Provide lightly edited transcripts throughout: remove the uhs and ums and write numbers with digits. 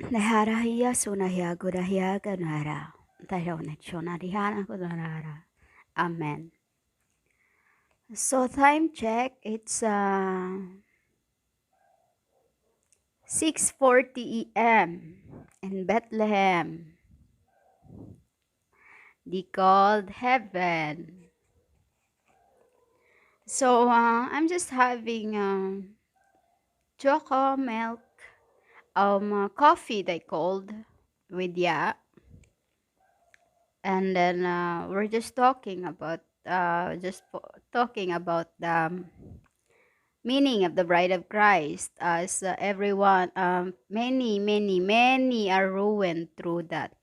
Neharahiya sunahya gurahya ganara. Taronechonarihana gunara. Amen. So time check, it's 6:40 a.m. in Bethlehem, the called heaven. So I'm just having choco milk, coffee they called with and then we're just talking about talking about the meaning of the bride of Christ, as everyone, many are ruined through that.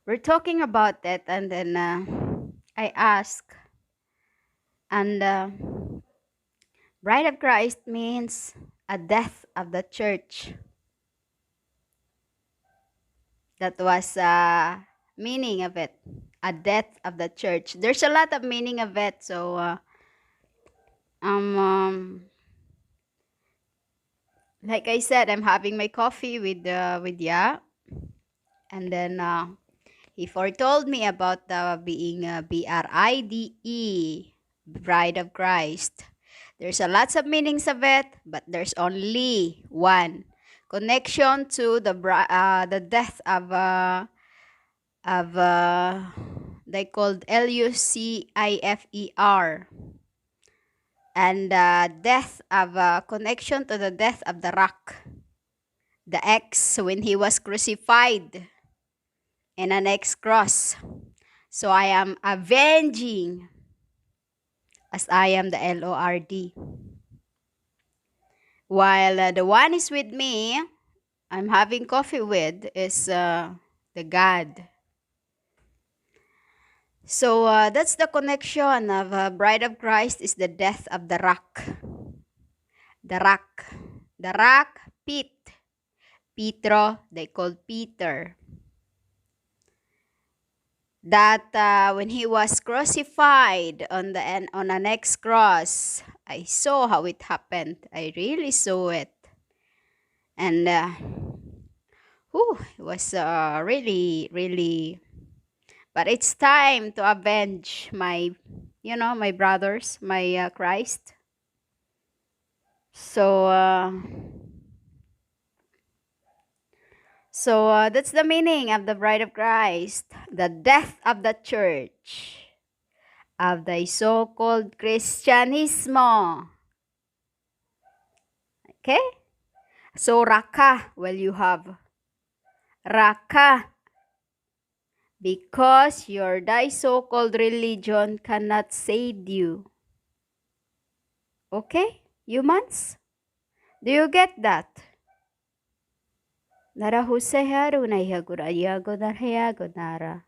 We're talking about that, and then I ask, and bride of Christ means a death of the church. That was meaning of it, a death of the church. There's a lot of meaning of it, so like I said, I'm having my coffee with and then he foretold me about being BRIDE, Bride of Christ. There's a lots of meanings of it, but there's only one connection to the death of they called LUCIFER, and death of connection to the death of the rock, the X, when he was crucified in an X cross. So I am avenging, as I am the LORD. While the one is with me, I'm having coffee with, is the God. So that's the connection of Bride of Christ, is the death of the rock. The rock. The rock, Petro, they called Peter. That when he was crucified on the next cross, I saw how it happened. I really saw it, and it was really. But it's time to avenge my, my brothers, my Christ. So that's the meaning of the bride of Christ, the death of the church, of the so-called Christianismo. Okay? So Raka, well, you have Raka, because your thy so-called religion cannot save you. Okay, humans? Do you get that? Nara Huseharu na Nara.